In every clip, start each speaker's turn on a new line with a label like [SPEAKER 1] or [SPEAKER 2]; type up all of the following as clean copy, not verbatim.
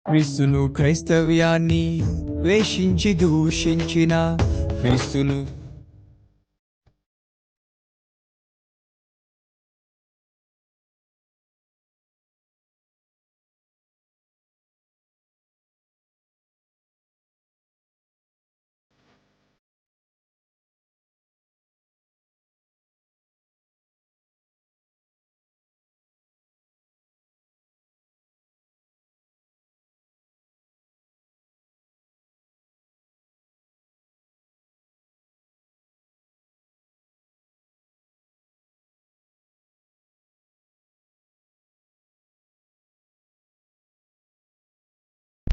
[SPEAKER 1] క్రీస్తును క్రైస్తవ్యాన్ని ద్వేషించి దూషించిన క్రీస్తును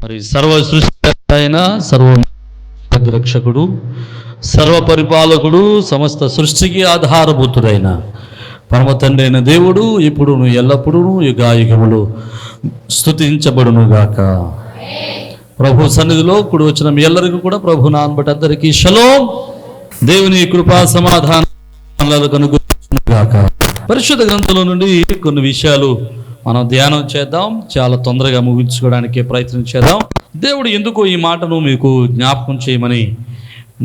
[SPEAKER 2] మరి సర్వ సృష్టి అయిన రక్షకుడు, సర్వ పరిపాలకుడు, సమస్త సృష్టికి ఆధారభూతుడైన పరమ తండ్రి అయిన దేవుడు ఇప్పుడు ఎల్లప్పుడూ యుగాయుగములు స్తుతించబడును గాక. ప్రభు సన్నిధిలో కూడి వచ్చిన మీ ಎಲ್ಲರಿಗೂ కూడా ప్రభు నామమున బట్టి అందరికీ షలోమ్. దేవుని కృపా సమాధానాలు కలుగును గాక. పరిశుద్ధ గ్రంథంలో నుండి కొన్ని విషయాలు మనం ధ్యానం చేద్దాం. చాలా తొందరగా ముగించుకోవడానికి ప్రయత్నం చేద్దాం. దేవుడు ఎందుకో ఈ మాటను మీకు జ్ఞాపకం చేయమని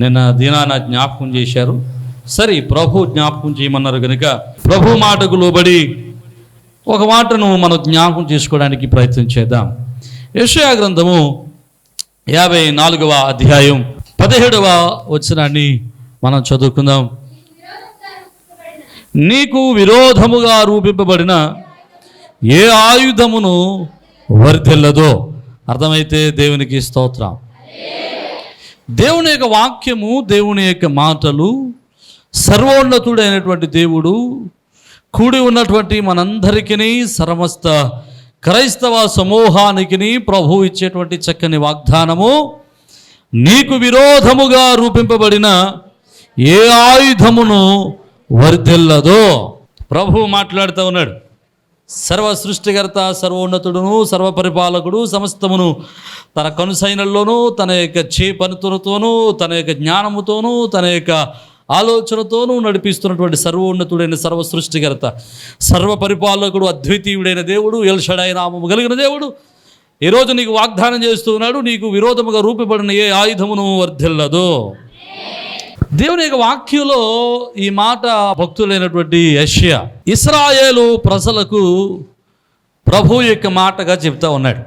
[SPEAKER 2] నిన్న దినాన జ్ఞాపకం చేశారు. సరే, ప్రభు జ్ఞాపకం చేయమన్నారు కనుక ప్రభు మాటకు లోబడి ఒక మాటను మనం జ్ఞాపకం చేసుకోవడానికి ప్రయత్నం చేద్దాం. యెషయా గ్రంథము 54వ అధ్యాయం 17వ వచనాన్ని మనం చదువుకుందాం. నీకు విరోధముగా రూపింపబడిన ఏ ఆయుధమును వర్ధిల్లదో. అర్థమైతే దేవునికి స్తోత్రం. దేవుని యొక్క వాక్యము, దేవుని యొక్క మాటలు, సర్వోన్నతుడైనటువంటి దేవుడు కూడి ఉన్నటువంటి మనందరికీ, సమస్త క్రైస్తవ సమూహానికి ప్రభు ఇచ్చేటువంటి చక్కని వాగ్దానము, నీకు విరోధముగా రూపింపబడిన ఏ ఆయుధమును వర్ధిల్లదో. ప్రభు మాట్లాడుతూ ఉన్నాడు. సర్వ సృష్టికర్త, సర్వోన్నతుడును, సర్వపరిపాలకుడు, సమస్తమును తన కనుసైనల్లోనూ, తన యొక్క చేపనుతోనూ, తన యొక్క జ్ఞానముతోనూ, తన యొక్క ఆలోచనతోనూ నడిపిస్తున్నటువంటి సర్వోన్నతుడైన సర్వ సృష్టికర్త, సర్వపరిపాలకుడు, అద్వితీయుడైన దేవుడు, ఎల్ షడాయి నామము కలిగిన దేవుడు ఈరోజు నీకు వాగ్దానం చేస్తున్నాడు. నీకు విరోధముగా రూపబడిన ఏ ఆయుధమును వర్ధిల్లదో. దేవుని యొక్క వాక్యంలో ఈ మాట భక్తులైనటువంటి యెషయా ఇశ్రాయేలు ప్రజలకు ప్రభు యొక్క మాటగా చెప్తా ఉన్నాడు.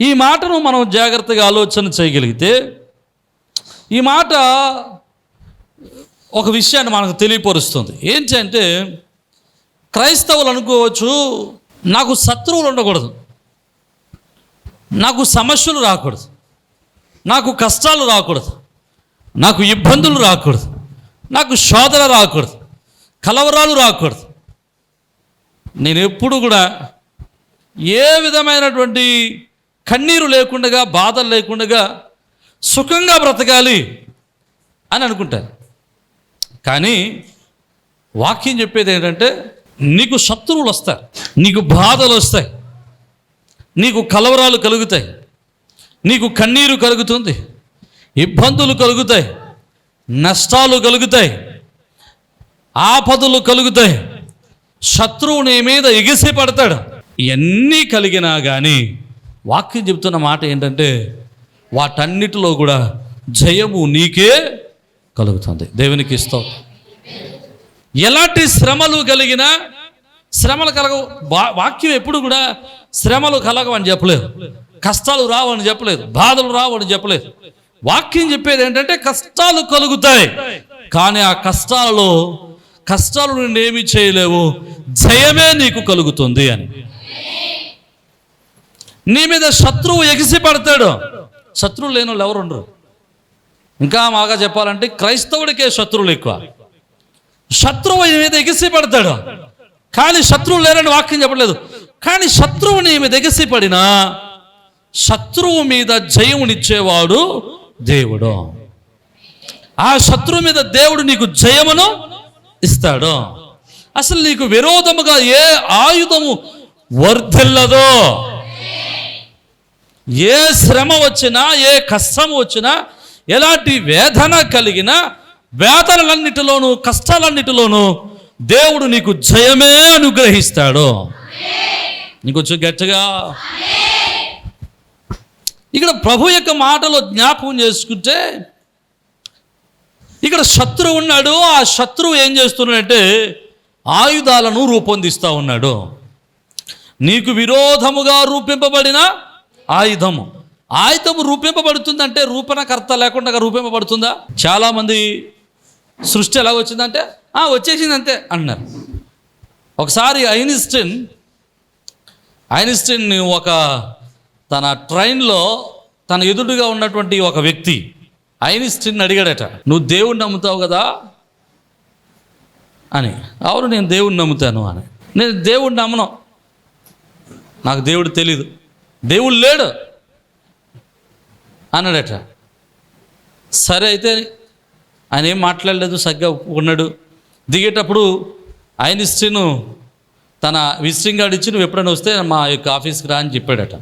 [SPEAKER 2] ఈ మాటను మనం జాగ్రత్తగా ఆలోచన చేయగలిగితే ఈ మాట ఒక విషయాన్ని మనకు తెలియపరుస్తుంది. ఏంటంటే, క్రైస్తవులు అనుకోవచ్చు, నాకు శత్రువులు ఉండకూడదు, నాకు సమస్యలు రాకూడదు, నాకు కష్టాలు రాకూడదు, నాకు ఇబ్బందులు రాకూడదు, నాకు శోధన రాకూడదు, కలవరాలు రాకూడదు. నేను ఎప్పుడు కూడా ఏ విధమైనటువంటి కన్నీరు లేకుండా, బాధలు లేకుండా సుఖంగా బ్రతకాలి అని అనుకుంటాను. కానీ వాక్యం చెప్పేది ఏంటంటే, నీకు శత్రువులు వస్తారు, నీకు బాధలు వస్తాయి, నీకు కలవరాలు కలుగుతాయి, నీకు కన్నీరు కలుగుతుంది, ఇబ్బందులు కలుగుతాయి, నష్టాలు కలుగుతాయి, ఆపదలు కలుగుతాయి, శత్రువు నీ మీద ఎగిసి పడతాడు. ఇవన్నీ కలిగినా కానీ వాక్యం చెబుతున్న మాట ఏంటంటే, వాటన్నిటిలో కూడా జయము నీకే కలుగుతుంది. దేవునికి ఇస్తావు. ఎలాంటి శ్రమలు కలిగినా, శ్రమలు కలగవు. వాక్యం ఎప్పుడు కూడా శ్రమలు కలగవని చెప్పలేదు, కష్టాలు రావని చెప్పలేదు, బాధలు రావని చెప్పలేదు. వాక్యం చెప్పేది ఏంటంటే, కష్టాలు కలుగుతాయి, కానీ ఆ కష్టాలు నుండి ఏమీ చేయలేవు, జయమే నీకు కలుగుతుంది అని. నీ మీద శత్రువు ఎగిసి పడతాడు. శత్రువులు లేని వాళ్ళు ఎవరు ఉండరు. ఇంకా బాగా చెప్పాలంటే, క్రైస్తవుడికే శత్రువులు ఎక్కువ. శత్రువు మీద ఎగిసి పడతాడు, కానీ శత్రువు లేరని వాక్యం చెప్పలేదు. కానీ శత్రువు నీ మీద ఎగిసి పడినా శత్రువు మీద జయమునిచ్చేవాడు దేవుడు. ఆ శత్రువు మీద దేవుడు నీకు జయమును ఇస్తాడు. అసలు నీకు విరోధముగా ఏ ఆయుధము వర్ధిల్లదో. ఏ శ్రమ వచ్చినా, ఏ కష్టం వచ్చినా, ఎలాంటి వేదన కలిగినా, వేదనలన్నిటిలోనూ, కష్టాలన్నిటిలోనూ దేవుడు నీకు జయమే అనుగ్రహిస్తాడు. నీకు వచ్చి గట్టిగా ఇక్కడ ప్రభు యొక్క మాటలో జ్ఞాపకం చేసుకుంటే ఇక్కడ శత్రువు ఉన్నాడు. ఆ శత్రువు ఏం చేస్తున్నాడంటే ఆయుధాలను రూపొందిస్తూ ఉన్నాడు. నీకు విరోధముగా రూపింపబడిన ఆయుధము రూపింపబడుతుందంటే రూపణకర్త లేకుండా రూపింపబడుతుందా? చాలామంది సృష్టి ఎలా వచ్చిందంటే వచ్చేసింది అంతే అన్నారు. ఒకసారి ఐన్స్టీన్ ఒక తన ట్రైన్లో తన ఎదురుగా ఉన్నటువంటి ఒక వ్యక్తి ఐన్స్టీన్ అడిగాడట, నువ్వు దేవుణ్ణి నమ్ముతావు కదా అని. అవును, నేను దేవుణ్ణి నమ్ముతాను అని. నేను దేవుణ్ణి నమ్మను, నాకు దేవుడు తెలీదు, దేవుడు లేడు అన్నాడట. సరే అయితే ఆయన ఏం మాట్లాడలేదు, సరిగ్గా ఉన్నాడు. దిగేటప్పుడు ఐన్స్టీన్ తన విజిటింగ్ కార్డు ఇచ్చి నువ్వు ఎప్పుడైనా వస్తే మా యొక్క ఆఫీస్కి రా అని చెప్పాడట.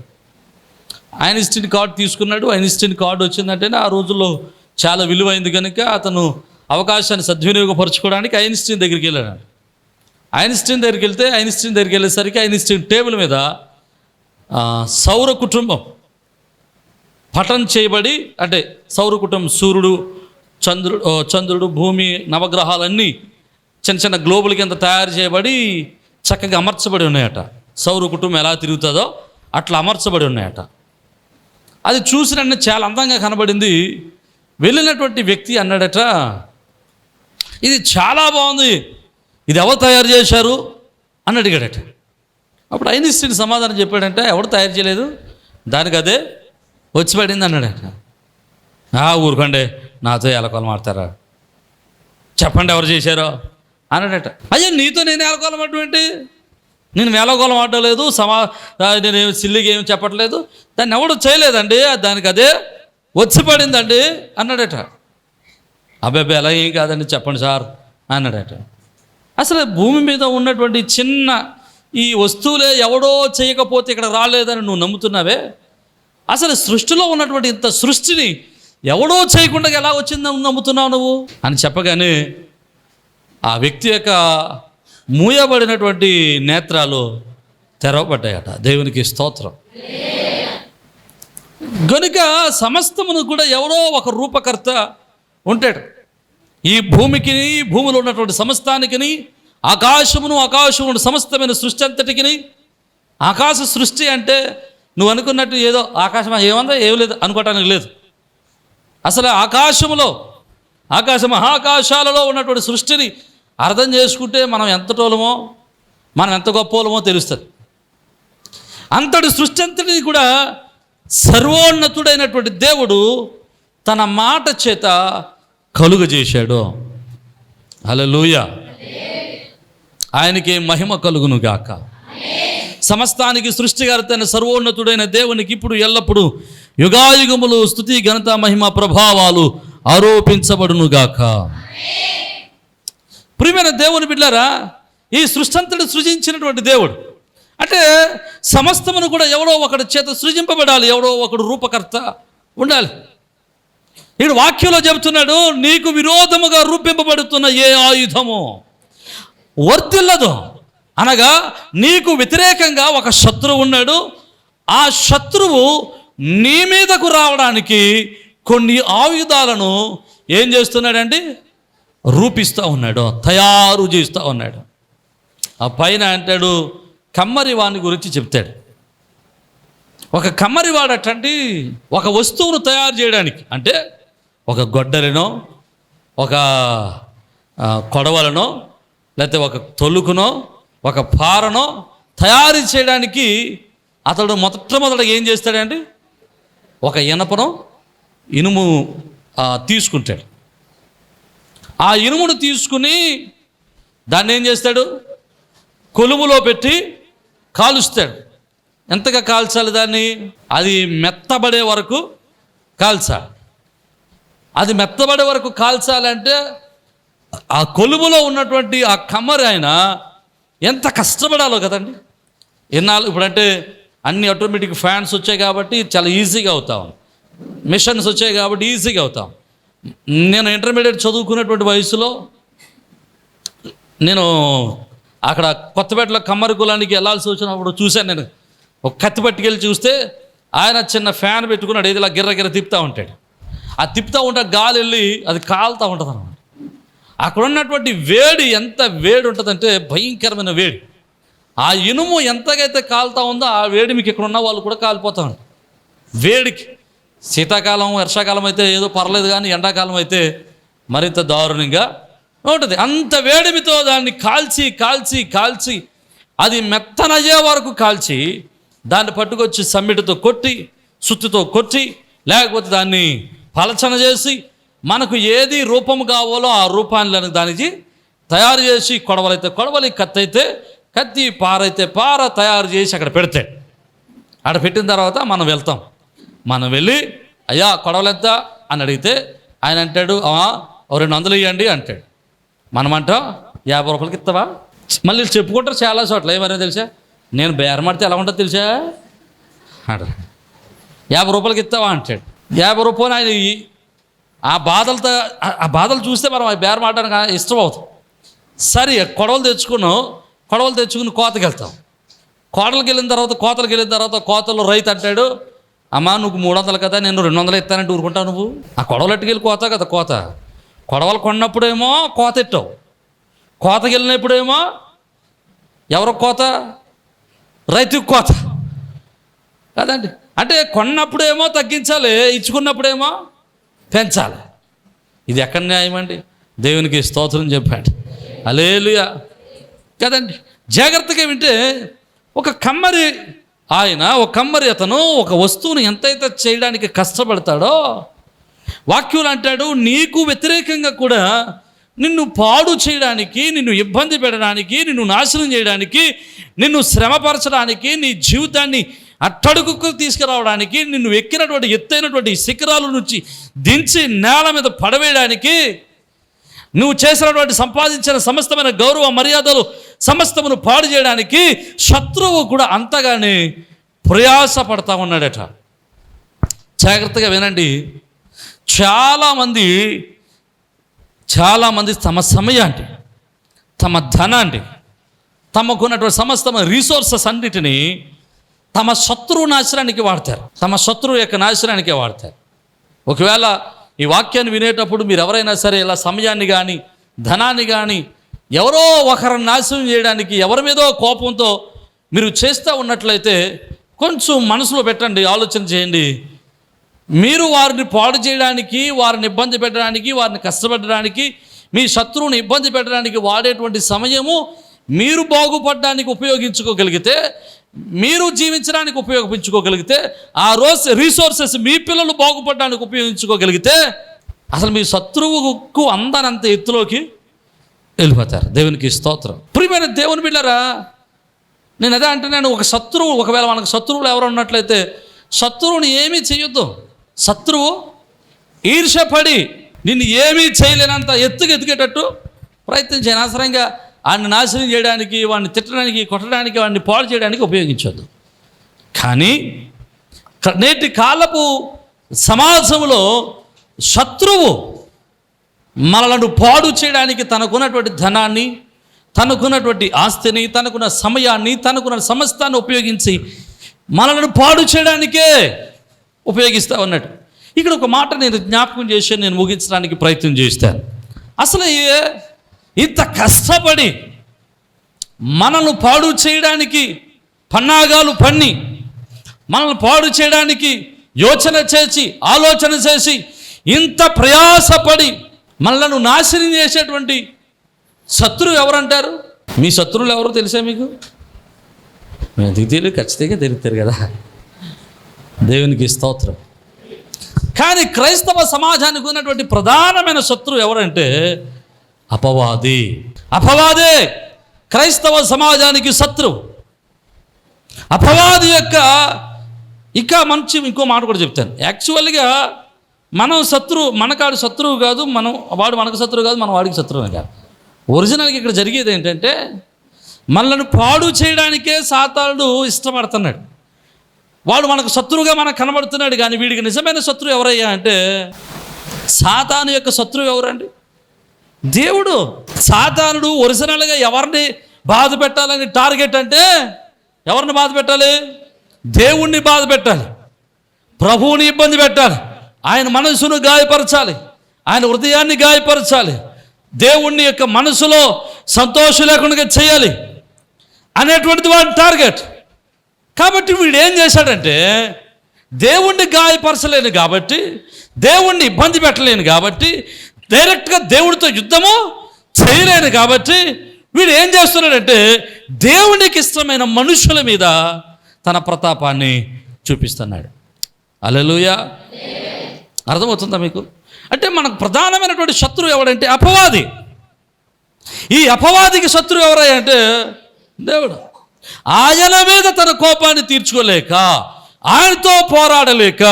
[SPEAKER 2] ఐన్స్టీన్ కార్డు తీసుకున్నాడు. ఐన్స్టీన్ కార్డు వచ్చిందంటే ఆ రోజుల్లో చాలా విలువైంది కనుక అతను అవకాశాన్ని సద్వినియోగపరచుకోవడానికి ఐన్స్టీన్ దగ్గరికి వెళ్ళాడు. ఐన్స్టీన్ దగ్గరికి వెళ్ళేసరికి ఐన్స్టీన్ టేబుల్ మీద సౌర కుటుంబం పటం చేయబడి, అంటే సౌర కుటుంబం సూర్యుడు, చంద్రుడు, భూమి, నవగ్రహాలన్నీ చిన్న చిన్న గ్లోబుల్ కింద తయారు చేయబడి చక్కగా అమర్చబడి ఉన్నాయట. సౌర కుటుంబం ఎలా తిరుగుతుందో అట్లా అమర్చబడి ఉన్నాయట. అది చూసినట్టు చాలా అందంగా కనబడింది. వెళ్ళినటువంటి వ్యక్తి అన్నాడట, ఇది చాలా బాగుంది, ఇది ఎవరు తయారు చేశారు అని అడిగాడట. అప్పుడు ఐన్స్టీన్ సమాధానం చెప్పాడంటే, ఎవరు తయారు చేయలేదు, దానికి అదే వచ్చి పడింది అన్నాడట. ఊరుకోండి, నాతో ఎలకోలం ఆడతారా, చెప్పండి ఎవరు చేశారో అన్నాడట. అయ్యో, నీతో నేను ఎలకోలం ఆడటం, నేను వేలకోలం ఆడలేదు, నేను సిల్లిగా ఏమి చెప్పట్లేదు, దాన్ని ఎవడు చేయలేదండి, దానికి అదే వచ్చి పడిందండి అన్నాడట. అబ్బాయి అలా ఏం కాదండి, చెప్పండి సార్ అన్నాడట. అసలు భూమి మీద ఉన్నటువంటి చిన్న ఈ వస్తువులే ఎవడో చేయకపోతే ఇక్కడ రాలేదని నువ్వు నమ్ముతున్నావే, అసలు సృష్టిలో ఉన్నటువంటి ఇంత సృష్టిని ఎవడో చేయకుండా ఎలా వచ్చిందని నమ్ముతున్నావు నువ్వు అని చెప్పగానే ఆ వ్యక్తి యొక్క మూయబడినటువంటి నేత్రాలు తెరవబడ్డాయట. దేవునికి స్తోత్రం. గనుక సమస్తమును కూడా ఎవరో ఒక రూపకర్త ఉంటాడు. ఈ భూమికి, భూమిలో ఉన్నటువంటి సమస్తానికి, ఆకాశమును సమస్తమైన సృష్టి అంతటికి. ఆకాశ సృష్టి అంటే నువ్వు అనుకున్నట్టు ఏదో ఆకాశం ఏమందా ఏం లేదు అనుకోవటానికి లేదు. అసలు మహాకాశాలలో ఉన్నటువంటి సృష్టిని అర్థం చేసుకుంటే మనం ఎంత టోలమో, మనం ఎంత గొప్పోలమో తెలుస్తుంది. అంతటి సృష్టి అంతటిని కూడా సర్వోన్నతుడైనటువంటి దేవుడు తన మాట చేత కలుగజేశాడు. హల్లెలూయా, ఆయనకి మహిమ కలుగును గాక. సమస్తానికి సృష్టికర్తైన సర్వోన్నతుడైన దేవునికి ఇప్పుడు ఎల్లప్పుడూ యుగాయుగములు స్తుతి, ఘనత, మహిమ, ప్రభావాలు ఆరోపించబడును గాక. ప్రియమైన దేవుని బిడ్డలారా, ఈ సృష్టి అంతటి సృజించినటువంటి దేవుడు అంటే సమస్తమును కూడా ఎవడో ఒకటి చేత సృజింపబడాలి, ఎవడో ఒకడు రూపకర్త ఉండాలి. ఈడు వాక్యంలో చెబుతున్నాడు, నీకు విరోధముగా రూపింపబడుతున్న ఏ ఆయుధము వర్ధిల్లదు. అనగా నీకు వ్యతిరేకంగా ఒక శత్రువు ఉన్నాడు. ఆ శత్రువు నీ మీదకు రావడానికి కొన్ని ఆయుధాలను ఏం చేస్తున్నాడండి, రూపిస్తూ ఉన్నాడు, తయారు చేస్తూ ఉన్నాడు. ఆ పైన అంటాడు, కమ్మరి వాని గురించి చెప్తాడు. ఒక కమ్మరివాడటండి ఒక వస్తువును తయారు చేయడానికి, అంటే ఒక గొడ్డలినో, ఒక కొడవలనో, లేకపోతే ఒక తొలుకునో, ఒక పారనో తయారు చేయడానికి అతడు మొట్టమొదట ఏం చేస్తాడండి, ఒక ఇనుము తీసుకుంటాడు. ఆ ఇనుమును తీసుకుని దాన్ని ఏం చేస్తాడు, కొలుములో పెట్టి కాలుస్తాడు. ఎంతగా కాల్చాలి దాన్ని, అది మెత్తబడే వరకు కాల్చాలి. అది మెత్తబడే వరకు కాల్చాలంటే ఆ కొలుములో ఉన్నటువంటి ఆ కమ్మరి ఆయన ఎంత కష్టపడాలో కదండి. ఎన్నాళ్ళు ఇప్పుడంటే అన్ని ఆటోమేటిక్ ఫ్యాన్స్ వచ్చాయి కాబట్టి చాలా ఈజీగా అవుతాం, మిషన్స్ వచ్చాయి కాబట్టి ఈజీగా అవుతాం. నేను ఇంటర్మీడియట్ చదువుకున్నటువంటి వయసులో నేను అక్కడ కొత్తపేటలో కమ్మరి కులానికి వెళ్ళాల్సి వచ్చినప్పుడు చూశాను. నేను ఒక కత్తి పట్టుకెళ్ళి చూస్తే ఆయన చిన్న ఫ్యాన్ పెట్టుకున్నాడు, ఏది ఇలా గిర్ర గిర్ర తిప్పుతూ ఉంటాడు. ఆ తిప్పుతూ ఉంటే గాలి వెళ్ళి అది కాలుతూ ఉంటుంది అన్నమాట. అక్కడ ఉన్నటువంటి వేడి ఎంత వేడి ఉంటుందంటే భయంకరమైన వేడి. ఆ ఇనుము ఎంతగైతే కాలుతూ ఉందో ఆ వేడి మీకు ఇక్కడ ఉన్న వాళ్ళు కూడా కాలిపోతూ ఉంటారు వేడికి. శీతాకాలం వర్షాకాలం అయితే ఏదో పర్లేదు, కానీ ఎండాకాలం అయితే మరింత దారుణంగా ఉంటుంది. అంత వేడిమితో దాన్ని కాల్చి కాల్చి కాల్చి అది మెత్తనయ్యే వరకు కాల్చి దాన్ని పట్టుకొచ్చి సమ్మిటితో కొట్టి, సుత్తితో కొట్టి, లేకపోతే దాన్ని పలచన చేసి మనకు ఏది రూపం కావాలో ఆ రూపాన్ని దానికి తయారు చేసి, కొడవలైతే కొడవలి, కత్తి అయితే కత్తి, పారైతే పార తయారు చేసి అక్కడ పెడితే, అక్కడ పెట్టిన తర్వాత మనం వెళ్తాం. మనం వెళ్ళి అయ్యా కొడవలెంత అని అడిగితే ఆయన అంటాడు 200 ఇవ్వండి అంటాడు. మనం అంటాం 50 రూపాయలకి ఇస్తావా? మళ్ళీ చెప్పుకుంటారు చాలా చోట్ల. ఏమన్నా తెలుసా, నేను బేరమాడితే ఎలా ఉంటుందో తెలుసా అంటారు. 50 రూపాయలకి ఇస్తావా అంటాడు. 50 రూపాయలు ఆయన ఆ బాధలు చూస్తే మనం ఆ బేరమాడడానికి ఇష్టం అవుతాం. సరే కొడవలు తెచ్చుకుని కోతకి వెళ్తాం. కోతలకు వెళ్ళిన తర్వాత కోతలో రైతు అంటాడు, అమ్మా నువ్వు 300 కదా, నేను 200 ఇస్తానంటే ఊరుకుంటావు నువ్వు? ఆ కొడవలు ఎట్టుకెళ్ళి కోత కదా కోత. కొడవలు కొన్నప్పుడేమో కోత ఎట్టావు, కోతకి వెళ్ళినప్పుడేమో ఎవరో కోత, రైతుకి కోత కదండి. అంటే కొన్నప్పుడేమో తగ్గించాలి, ఇచ్చుకున్నప్పుడేమో పెంచాలి. ఇది ఎక్కడ న్యాయం అండి? దేవునికి స్తోత్రం చెప్పాడు. హల్లెలూయా కదండి. జాగ్రత్తగా వింటే ఒక కమ్మరి అతను ఒక వస్తువుని ఎంతైతే చేయడానికి కష్టపడతాడో, వాక్యులు అంటాడు, నీకు వ్యతిరేకంగా కూడా నిన్ను పాడు చేయడానికి, నిన్ను ఇబ్బంది పెట్టడానికి, నిన్ను నాశనం చేయడానికి, నిన్ను శ్రమపరచడానికి, నీ జీవితాన్ని అట్టడుగుకు తీసుకురావడానికి, నిన్ను ఎక్కినటువంటి ఎత్తైనటువంటి శిఖరాల నుంచి దించి నేల మీద పడవేయడానికి, నువ్వు చేసినటువంటి సంపాదించిన సమస్తమైన గౌరవ మర్యాదలు సమస్తమును పాడు చేయడానికి శత్రువు కూడా అంతగానే ప్రయాసపడతా ఉన్నాడట. జాగ్రత్తగా వినండి. చాలామంది తమ సమయాన్ని, తమ ధనాన్ని, తమకున్నటువంటి సమస్తమైన రీసోర్సెస్ అన్నిటినీ తమ శత్రువు నాశనానికి వాడతారు, తమ శత్రువు యొక్క నాశనానికే వాడతారు. ఒకవేళ ఈ వాక్యాన్ని వినేటప్పుడు మీరు ఎవరైనా సరే ఇలా సమయాన్ని కానీ ధనాన్ని కానీ ఎవరో ఒకరిని నాశనం చేయడానికి, ఎవరి మీదో కోపంతో మీరు చేస్తూ ఉన్నట్లయితే కొంచెం మనసులో పెట్టండి, ఆలోచన చేయండి. మీరు వారిని పాడు చేయడానికి, వారిని ఇబ్బంది పెట్టడానికి, వారిని కష్టపెట్టడానికి, మీ శత్రువుని ఇబ్బంది పెట్టడానికి వాడేటువంటి సమయము మీరు బాగుపడడానికి ఉపయోగించుకోగలిగితే, మీరు జీవించడానికి ఉపయోగించుకోగలిగితే, ఆ రీసోర్సెస్ మీ పిల్లలు బాగుపడడానికి ఉపయోగించుకోగలిగితే, అసలు మీ శత్రువుకు అందనంత ఎత్తులోకి వెళ్ళిపోతారు. దేవునికి స్తోత్రం. ప్రియమైన దేవుని బిడ్డలారా, నేను అదే అంటున్నాను, ఒకవేళ మనకు శత్రువులు ఎవరు ఉన్నట్లయితే శత్రువుని ఏమీ చేయొద్దు. శత్రువు ఈర్ష్యపడి నిన్ను ఏమీ చేయలేనంత ఎత్తుకెత్తుకేటట్టు ప్రయత్నించి అనవసరంగా వాడిని నాశనం చేయడానికి, వాడిని తిట్టడానికి, కొట్టడానికి, వాడిని పాడు చేయడానికి ఉపయోగించొద్దు. కానీ నేటి కాలపు సమాజంలో శత్రువు మనలను పాడు చేయడానికి తనకున్నటువంటి ధనాన్ని, తనకున్నటువంటి ఆస్తిని, తనకున్న సమయాన్ని, తనకున్న సమస్తాన్ని ఉపయోగించి మనలను పాడు చేయడానికే ఉపయోగిస్తూ ఉన్నట్టు. ఇక్కడ ఒక మాట నేను జ్ఞాపకం చేసి నేను ముగించడానికి ప్రయత్నం చేస్తాను. అసలు ఇంత కష్టపడి మనల్ని పాడు చేయడానికి పన్నాగాలు పన్ని, మనల్ని పాడు చేయడానికి ఆలోచన చేసి ఇంత ప్రయాసపడి మనలను నాశనం చేసేటువంటి శత్రువు ఎవరంటారు? మీ శత్రువులు ఎవరో తెలుసా మీకు? ఎందుకు తెలియదు? ఖచ్చితంగా తెలుస్తారు కదా. దేవునికి స్తోత్రం. కానీ క్రైస్తవ సమాజానికి ఉన్నటువంటి ప్రధానమైన శత్రువు ఎవరంటే అపవాదే క్రైస్తవ సమాజానికి శత్రువు. అపవాది యొక్క ఇంకో మాట కూడా చెప్తాను. యాక్చువల్గా మనకాడు శత్రువు కాదు, వాడు మనకు శత్రువు కాదు, మనం వాడికి శత్రువు కాదు. ఒరిజినల్గా ఇక్కడ జరిగేది ఏంటంటే మనల్ని పాడు చేయడానికే సాతానుడు ఇష్టపడుతున్నాడు. వాడు మనకు శత్రువుగా మనకు కనబడుతున్నాడు. కానీ వీడికి నిజమైన శత్రువు ఎవరయ్యా అంటే సాతాను యొక్క శత్రువు ఎవరండి? దేవుడు. సాతానుడు ఒరిజినల్గా ఎవరిని బాధ పెట్టాలని టార్గెట్ అంటే ఎవరిని బాధ పెట్టాలి? దేవుణ్ణి బాధ పెట్టాలి. ప్రభువుని ఇబ్బంది పెట్టాలి, ఆయన మనసును గాయపరచాలి, ఆయన హృదయాన్ని గాయపరచాలి, దేవుణ్ణి యొక్క మనసులో సంతోషం లేకుండా చేయాలి అనేటువంటిది వాడి టార్గెట్. కాబట్టి వీడు ఏం చేశాడంటే, దేవుణ్ణి గాయపరచలేను కాబట్టి, దేవుణ్ణి ఇబ్బంది పెట్టలేను కాబట్టి, డైరెక్ట్గా దేవుడితో యుద్ధము చేయలేను కాబట్టి వీడు ఏం చేస్తున్నాడంటే, దేవునికి ఇష్టమైన మనుషుల మీద తన ప్రతాపాన్ని చూపిస్తున్నాడు. హల్లెలూయా. అర్థమవుతుందా మీకు? అంటే మనకు ప్రధానమైనటువంటి శత్రువు ఎవడంటే అపవాది. ఈ అపవాదికి శత్రువు ఎవరయ్యా అంటే దేవుడు. ఆయన మీద తన కోపాన్ని తీర్చుకోలేక, ఆయనతో పోరాడలేక,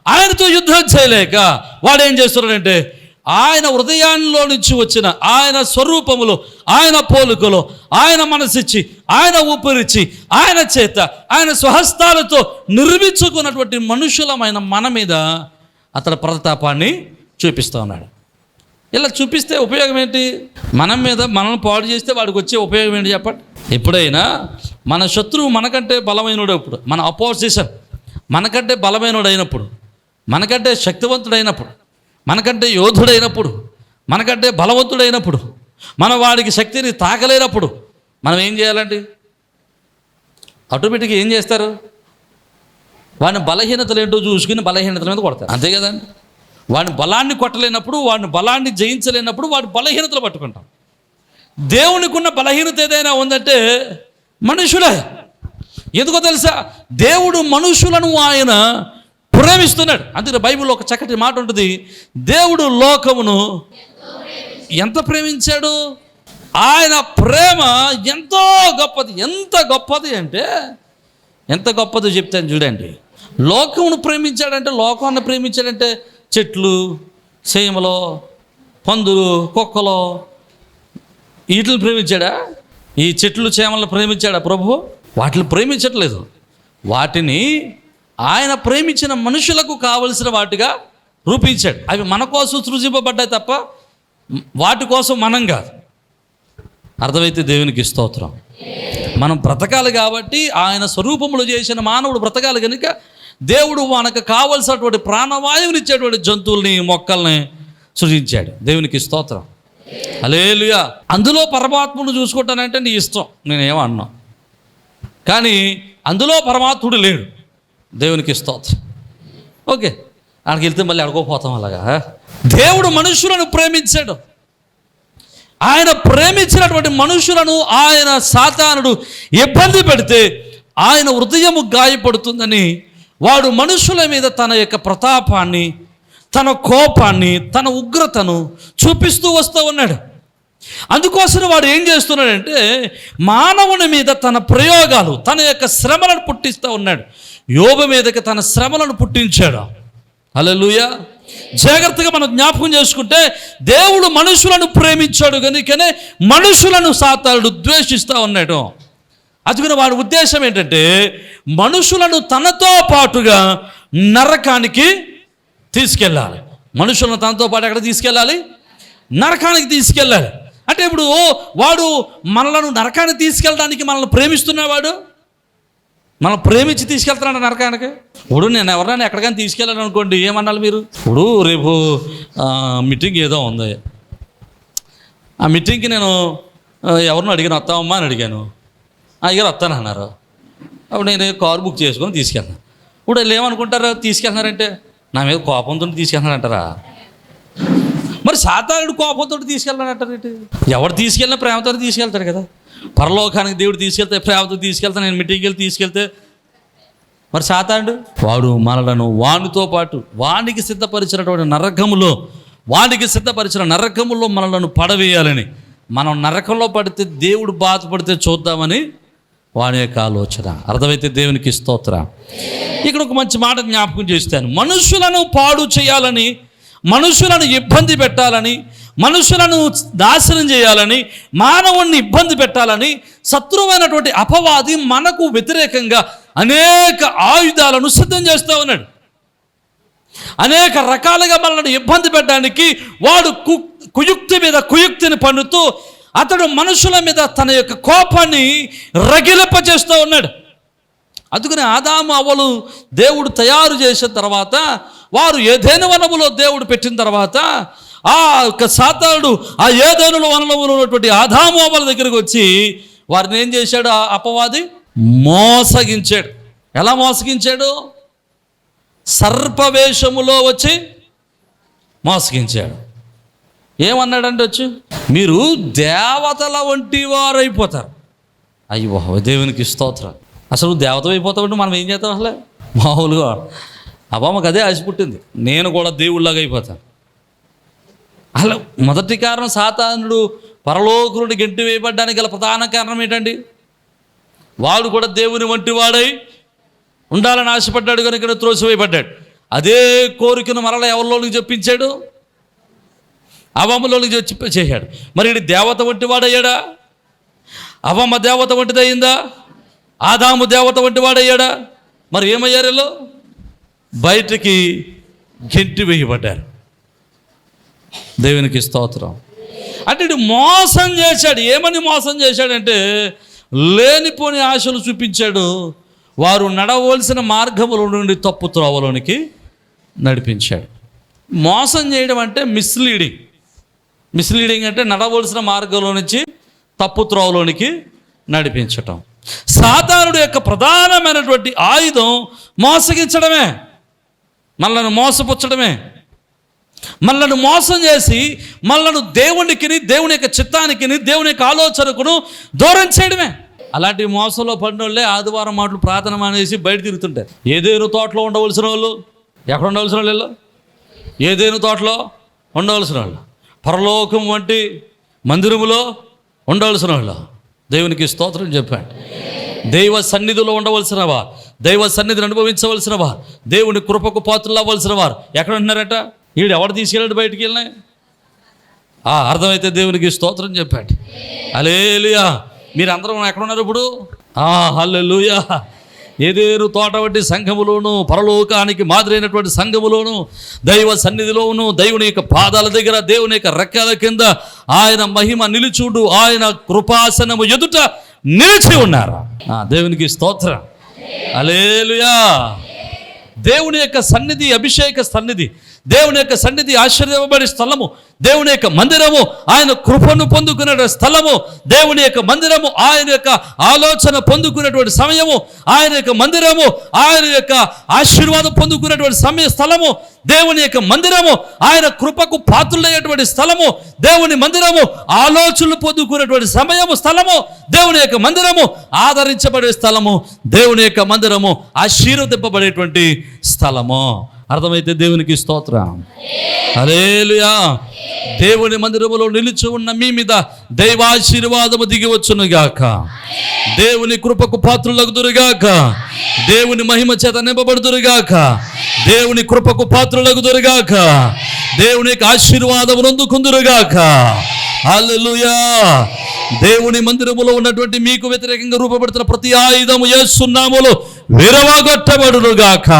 [SPEAKER 2] ఆయనతో యుద్ధం చేయలేక వాడు ఏం చేస్తున్నాడంటే, ఆయన హృదయాల్లో నుంచి వచ్చిన ఆయన స్వరూపములో, ఆయన పోలికలో, ఆయన మనసిచ్చి, ఆయన ఊపిరిచ్చి, ఆయన చేత, ఆయన స్వహస్తాలతో నిర్మించుకున్నటువంటి మనుషులమైన మన మీద అతడు ప్రతాపాన్ని చూపిస్తూ ఉన్నాడు. ఇలా చూపిస్తే ఉపయోగం ఏంటి? మనం మీద మనల్ని పాడు చేస్తే వాడికి వచ్చే ఉపయోగం ఏంటి చెప్పండి? ఎప్పుడైనా మన శత్రువు మనకంటే బలమైనప్పుడు, మన అపోజిషన్ మనకంటే బలమైనడైనప్పుడు, మనకంటే శక్తివంతుడైనప్పుడు, మనకంటే యోధుడైనప్పుడు, మనకంటే బలవంతుడైనప్పుడు, మన వాడికి శక్తిని తాకలేనప్పుడు మనం ఏం చేయాలండి? ఆటోమేటిక్గా ఏం చేస్తారు? వాడిని బలహీనతలు ఏంటో చూసుకుని బలహీనతల మీద కొడతారు, అంతే కదండి. వాడిని బలాన్ని కొట్టలేనప్పుడు, వాడిని బలాన్ని జయించలేనప్పుడు వాడి బలహీనతలు పట్టుకుంటాం. దేవునికి ఉన్న బలహీనత ఏదైనా ఉందంటే మనుషులే. ఎందుకో తెలుసా? దేవుడు మనుషులను ఆయన ప్రేమిస్తున్నాడు. అందుకే బైబిల్లో ఒక చక్కటి మాట ఉంటుంది, దేవుడు లోకమును ఎంత ప్రేమించాడు. ఆయన ప్రేమ ఎంతో గొప్పది. ఎంత గొప్పది అంటే, ఎంత గొప్పదో చెప్తాను చూడండి. లోకమును ప్రేమించాడంటే, లోకాన్ని ప్రేమించాడంటే చెట్లు, చేమలో, పందులు, కుక్కలు వీటిని ప్రేమించాడా? ఈ చెట్లు చేమలను ప్రేమించాడా ప్రభు? వాటిని ప్రేమించట్లేదు. వాటిని ఆయన ప్రేమించిన మనుషులకు కావలసిన వాటిగా రూపించాడు. అవి మన కోసం సృజింపబడ్డాయి తప్ప వాటి కోసం మనం కాదు. అర్థమైతే దేవునికి స్తోత్రం. మనం బ్రతకాలి కాబట్టి, ఆయన స్వరూపములు చేసిన మానవుడు బ్రతకాలి కనుక దేవుడు మనకు కావలసినటువంటి ప్రాణవాయువుని ఇచ్చేటువంటి జంతువుల్ని, మొక్కల్ని సృజించాడు. దేవునికి స్తోత్రం. హల్లెలూయా. అందులో పరమాత్మను చూసుకుంటానంటే నీ ఇష్టం, నేనేమన్నా. కానీ అందులో పరమాత్ముడు లేడు. దేవునికి స్తోత్రం. ఓకే, ఆడికి వెళ్తే మళ్ళీ అడుకోపోతాం. అలాగా దేవుడు మనుషులను ప్రేమించాడు. ఆయన ప్రేమించినటువంటి మనుషులను ఆయన సాతానుడు ఇబ్బంది పెడితే ఆయన హృదయము గాయపడుతుందని వాడు మనుషుల మీద తన యొక్క ప్రతాపాన్ని, తన కోపాన్ని, తన ఉగ్రతను చూపిస్తూ వస్తూ ఉన్నాడు. అందుకోసం వాడు ఏం చేస్తున్నాడంటే, మానవుని మీద తన ప్రయోగాలు, తన యొక్క శ్రమలను పుట్టిస్తూ ఉన్నాడు. యోబు మీదకి తన శ్రమలను పుట్టించాడు. హల్లెలూయా. జాగ్రత్తగా మనం జ్ఞాపకం చేసుకుంటే, దేవుడు మనుషులను ప్రేమించాడు కనుకనే మనుషులను సాతానుడు ద్వేషిస్తూ ఉన్నాడు. అందుకని వాడి ఉద్దేశం ఏంటంటే, మనుషులను తనతో పాటుగా నరకానికి తీసుకెళ్ళాలి. మనుషులను తనతో పాటు ఎక్కడ తీసుకెళ్ళాలి? నరకానికి తీసుకెళ్ళాలి. అంటే ఇప్పుడు వాడు మనలను నరకానికి తీసుకెళ్ళడానికి మనల్ని ప్రేమిస్తున్నవాడు, మనం ప్రేమించి తీసుకెళ్తున్నాడు నరకానికి. ఇప్పుడు నేను ఎవరైనా ఎక్కడికైనా తీసుకెళ్ళాను అనుకోండి, ఏమన్నాలి మీరు? ఇప్పుడు రేపు మీటింగ్ ఏదో ఉంది, ఆ మీటింగ్కి నేను ఎవరినో అడిగాను, వస్తామమ్మా అని అడిగాను. అయ్యారు వస్తానన్నారు. అప్పుడు నేను కారు బుక్ చేసుకొని తీసుకెళ్ళాను. ఇప్పుడు వాళ్ళు ఏమనుకుంటారు? తీసుకెళ్తున్నారంటే నా మీద కోపంతో తీసుకెళ్తున్నారంటారా? మరి సాతానుడు కోపంతో తీసుకెళ్ళానంటారు ఏంటి? ఎవరు తీసుకెళ్ళినా ప్రేమతో తీసుకెళ్తాడు కదా. పరలోకానికి దేవుడు తీసుకెళ్తే ప్రేమతో తీసుకెళ్తాను. నేను మీటింగ్కి వెళ్ళి తీసుకెళ్తే మరి సాతానుడు వాడు మనలను వానితో పాటు వానికి సిద్ధపరిచినటువంటి నరకములో, వానికి సిద్ధపరిచిన నరకములో మనలను పడవేయాలని, మనం నరకంలో పడితే దేవుడు బాధపడితే చూద్దామని వాని యొక్క ఆలోచన. అర్థమైతే దేవునికి స్తోత్రం. ఇక్కడ ఒక మంచి మాట జ్ఞాపకం చేస్తాను. మనుషులను పాడు చేయాలని, మనుషులను ఇబ్బంది పెట్టాలని, మనుషులను నాశనం చేయాలని, మానవుణ్ణి ఇబ్బంది పెట్టాలని శత్రువైనటువంటి అపవాది మనకు వ్యతిరేకంగా అనేక ఆయుధాలను సిద్ధం చేస్తూ ఉన్నాడు. అనేక రకాలుగా మనల్ని ఇబ్బంది పెట్టడానికి వాడు కుయుక్తి మీద కుయుక్తిని పన్నుతూ అతడు మనుషుల మీద తన యొక్క కోపాన్ని రగిలింపజేస్తూ ఉన్నాడు. అందుకని ఆదాము అవ్వలు దేవుడు తయారు చేసిన తర్వాత, వారు ఏదైనా వనములో దేవుడు పెట్టిన తర్వాత, ఆ యొక్క సాతానుడు ఆ ఏదైనా వనంలో ఉన్నటువంటి ఆదాము అవ్వల దగ్గరికి వచ్చి వారిని ఏం చేశాడు? ఆ అపవాది మోసగించాడు. ఎలా మోసగించాడు? సర్పవేషములో వచ్చి మోసగించాడు. ఏమన్నాడంటే వచ్చి, మీరు దేవతల వంటి వారు అయిపోతారు. అయ్యో దేవునికి స్తోత్రం. అసలు దేవత అయిపోతామంటే మనం ఏం చేస్తాం? అసలే మామూలుగా మాకు అదే ఆశ పుట్టింది, నేను కూడా దేవుళ్ళలాగా అయిపోతాను. అలా మొదటి కారణం, సాతానుడు పరలోకునుడి గెంటి వేయబడ్డానికి గల ప్రధాన కారణం ఏంటండి? వాడు కూడా దేవుని వంటి వాడై ఉండాలని ఆశపడ్డాడు కనుక త్రోసివేయబడ్డాడు. అదే కోరికను మరలా ఎవరిలోనికి చెప్పించాడు? అవమ్మలోనికి చేశాడు. మరి ఇది దేవత వంటి వాడయ్యాడా? అవమ్మ దేవత వంటిది అయిందా? ఆదాము దేవత వంటి వాడయ్యాడా? మరి ఏమయ్యారు? వీళ్ళు బయటికి గెంటి వేయబడ్డారు. దేవునికి స్తోత్రం. అంటే ఇటు మోసం చేశాడు. ఏమని మోసం చేశాడంటే, లేనిపోని ఆశలు చూపించాడు. వారు నడవలసిన మార్గముల నుండి తప్పు త్రోవలోనికి నడిపించాడు. మోసం చేయడం అంటే మిస్లీడింగ్. మిస్లీడింగ్ అంటే నడవలసిన మార్గంలో నుంచి తప్పు త్రోవలోనికి నడిపించటం. సాతానుడు యొక్క ప్రధానమైనటువంటి ఆయుధం మోసగించడమే, మనల్ని మోసపుచ్చడమే, మనల్ని మోసం చేసి మనల్ని దేవునికి, దేవుని యొక్క చిత్తానికి, దేవుని యొక్క ఆలోచనకును దూరం చేయడమే. అలాంటి మోసంలో పడిన వాళ్ళే ఆదివారం మాటలు ప్రార్థన మానేసి బయట తిరుగుతుంటారు. ఏదేను తోటలో ఉండవలసిన వాళ్ళు ఎక్కడ ఉండవలసిన వాళ్ళు? ఏదేను తోటలో ఉండవలసిన వాళ్ళు, పరలోకం వంటి మందిరములో ఉండవలసిన వాళ్ళు. దేవునికి స్తోత్రం చెప్పాడు. దైవ సన్నిధిలో ఉండవలసిన వారు, దైవ సన్నిధిని అనుభవించవలసిన వారు, దేవుని కృపకు పాత్రలు అవ్వాల్సిన వారు ఎక్కడ ఉంటున్నారట? వీడు ఎవడు తీసుకెళ్ళాడు బయటికి వెళ్ళినాయి? అర్థమైతే దేవునికి స్తోత్రం చెప్పాడు. హల్లెలూయా. మీరు అందరం ఎక్కడున్నారు ఇప్పుడు? హల్లెలూయా. ఏదేను తోట వంటి సంఘములోను, పరలోకానికి మాదిరైనటువంటి సంఘములోను, దైవ సన్నిధిలోను, దేవుని యొక్క పాదాల దగ్గర, దేవుని యొక్క రెక్కల కింద ఆయన మహిమ నిలుచుండు, ఆయన కృపాసనము ఎదుట నిలిచి ఉన్నారు. దేవునికి స్తోత్రం. హల్లెలూయా. దేవుని యొక్క సన్నిధి అభిషేక సన్నిధి, దేవుని యొక్క సన్నిధి ఆశ్చర్యపడే స్థలము, దేవుని యొక్క మందిరము ఆయన కృపను పొందుకునే స్థలము, దేవుని యొక్క మందిరము ఆయన యొక్క ఆలోచన పొందుకునేటువంటి సమయము, ఆయన యొక్క మందిరము ఆయన యొక్క ఆశీర్వాదం పొందుకునేటువంటి స్థలము, దేవుని యొక్క మందిరము ఆయన కృపకు పాత్రులయ్యేటువంటి స్థలము, దేవుని మందిరము ఆలోచనలు పొందుకునేటువంటి సమయము స్థలము, దేవుని యొక్క మందిరము ఆదరించబడే స్థలము, దేవుని యొక్క మందిరము ఆశీర్వదింపబడేటువంటి స్థలము. అర్థమైతే దేవునికి స్తోత్రం. హల్లెలూయా. దేవుని మందిరములో నిలిచి ఉన్న మీ మీద దైవాశీర్వాదము దిగి వచ్చునుగాక, దేవుని కృపకు పాత్రులగుదురుగాక, దేవుని మహిమ చేత నింపబడుదురుగాక, దేవుని కృపకు పాత్రులగుదురుగాక, దేవుని యొక్క ఆశీర్వాదము నొందుకుందురుగాక. హల్లెలూయా. దేవుని మందిరములో ఉన్నటువంటి మీకు వ్యతిరేకంగా రూపబడుతున్న ప్రతి ఆయుధము యేసు నామములో విరవగొట్టబడునుగాక,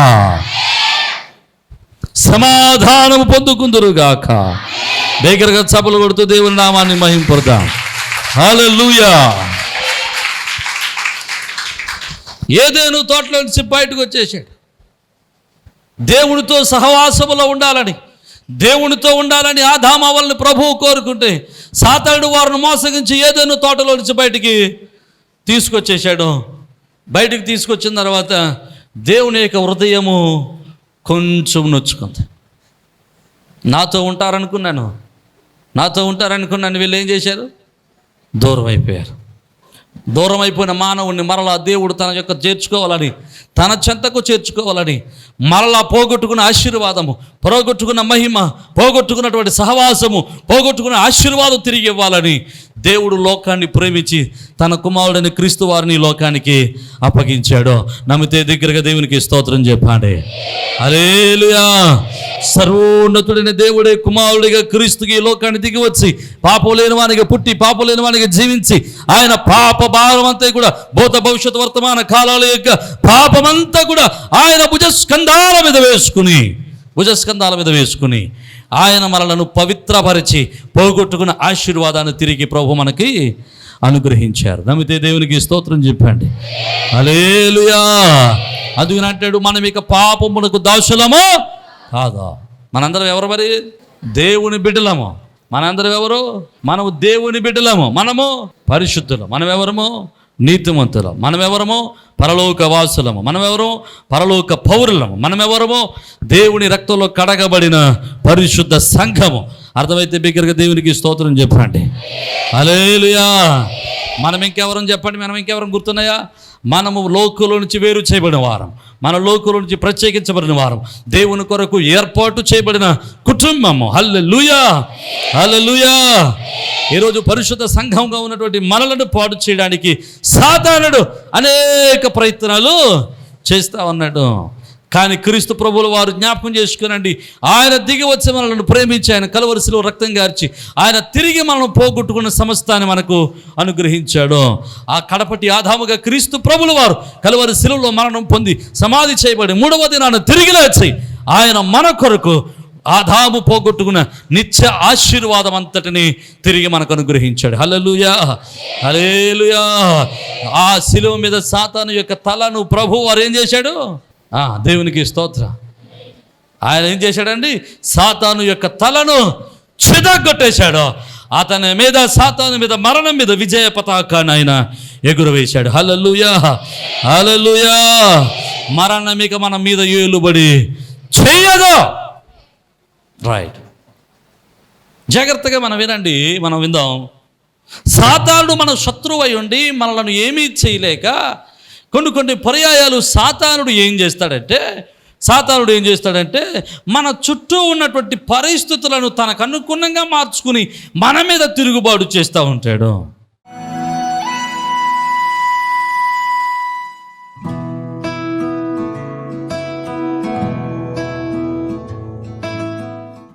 [SPEAKER 2] సమాధానము పొందుకుందురుగాక. దగ్గరగా చప్పలు కొడుతూ దేవుని నామాన్ని మహింపడదాం. హల్లెలూయా. ఏదేను తోటలో నుంచి బయటకు వచ్చేసాడు. దేవునితో సహవాసములో ఉండాలని, దేవునితో ఉండాలని ఆదాము అవ్వలను ప్రభువు కోరుకుంటే, సాతానుడు వారిని మోసగించి ఏదేను తోటలో నుంచి బయటికి తీసుకొచ్చేసాడు. బయటికి తీసుకొచ్చిన తర్వాత దేవుని యొక్క హృదయము కొంచెం నొచ్చుకుంది. నాతో ఉంటారనుకున్నాను, వీళ్ళు ఏం చేశారు? దూరం అయిపోయారు. దూరం అయిపోయిన మానవుడిని మరలా దేవుడు తన యొక్క చేర్చుకోవాలని, తన చెంతకు చేర్చుకోవాలని, మరలా పోగొట్టుకున్న ఆశీర్వాదము, పోగొట్టుకున్న మహిమ, పోగొట్టుకున్నటువంటి సహవాసము, పోగొట్టుకున్న ఆశీర్వాదం తిరిగి ఇవ్వాలని దేవుడు లోకాన్ని ప్రేమించి తన కుమారుడైన క్రీస్తు వారిని లోకానికి అప్పగించాడు. నమ్మితే దగ్గరగా దేవునికి స్తోత్రం చెప్పండి. హల్లెలూయా. సర్వోన్నతుడైన దేవుడే కుమారుడిగా క్రీస్తుకి ఈ లోకాన్ని దిగి వచ్చి, పాపం లేని వానికి పుట్టి, పాపం లేని వానికి జీవించి, ఆయన పాప భారం అంతా కూడా, భూత భవిష్యత్ వర్తమాన కాలాల యొక్క పాపమంతా కూడా ఆయన భుజస్కంధాల మీద వేసుకుని ఆయన మనలను పవిత్రపరిచి పోగొట్టుకున్న ఆశీర్వాదాన్ని తిరిగి ప్రభు మనకి అనుగ్రహించారు. నమ్మితే దేవునికి స్తోత్రం చెప్పండి. హల్లెలూయా. అందుకనంటాడు, మనం ఇక పాపమునకు దాసులము కాదా. మనందరం ఎవరు మరి? దేవుని బిడ్డలము. మనందరం ఎవరు? మనము దేవుని బిడ్డలము. మనము పరిశుద్ధులం. మనం ఎవరము? నీతిమంతులం. మనమెవరము? పరలోక వాసులము. మనమెవరు? పరలోక పౌరులము. మనమెవరము? దేవుని రక్తంలో కడగబడిన పరిశుద్ధ సంఘము. అర్థమైతే బిగ్గరగా దేవునికి స్తోత్రం చెప్పండి. హల్లెలూయా. మనం ఇంకెవరం చెప్పండి? మనం ఇంకెవరం గుర్తున్నాయా? మనము లోకంలో నుంచి వేరు చేయబడిన వారం, మన లోకంలో నుంచి ప్రత్యేకించబడిన వారం, దేవుని కొరకు ఏర్పాటు చేయబడిన కుటుంబము. హల్లెలూయా, హల్లెలూయా. ఈరోజు పరిశుద్ధ సంఘంగా ఉన్నటువంటి మనలను పాడు చేయడానికి సాతానుడు అనేక ప్రయత్నాలు చేస్తూ ఉన్నాడు. కానీ క్రీస్తు ప్రభువుల వారు జ్ఞాపకం చేసుకునండి, ఆయన దిగి వచ్చి మనల్ని ప్రేమించి, ఆయన కలువరి శిలువ రక్తం గార్చి, ఆయన తిరిగి మనం పోగొట్టుకున్న సమస్తాన్ని మనకు అనుగ్రహించాడు. ఆ కడపటి ఆదాముగా క్రీస్తు ప్రభువుల వారు కలువరి శిలువలో మరణం పొంది సమాధి చేయబడి మూడవ దినాన తిరిగి లేచి ఆయన మన కొరకు ఆదాము పోగొట్టుకున్న నిత్య ఆశీర్వాదం అంతటిని తిరిగి మనకు అనుగ్రహించాడు. హల్లెలూయా, హల్లెలూయా. ఆ శిలువ మీద సాతాను యొక్క తలను ప్రభు వారు ఏం చేశాడు? దేవునికి స్తోత్రం. ఆయన ఏం చేశాడండి? సాతాను యొక్క తలను చితగ్గొట్టేశాడు. అతని మీద, సాతాను మీద, మరణం మీద విజయ పతాకాన్ని ఆయన ఎగురవేశాడు. హల్లెలూయా, హల్లెలూయా. మరణం ఇక మన మీద ఏలుబడి చెయ్యదు. రైట్. జాగ్రత్తగా మనం వినండి, మనం విందాం. సాతానుడు మన శత్రువై ఉండి మనలను ఏమీ చేయలేక కొన్ని పర్యాయాలు సాతానుడు ఏం చేస్తాడంటే మన చుట్టూ ఉన్నటువంటి పరిస్థితులను తనకు అనుగుణంగా మార్చుకుని మన మీద తిరుగుబాటు చేస్తూ ఉంటాడు.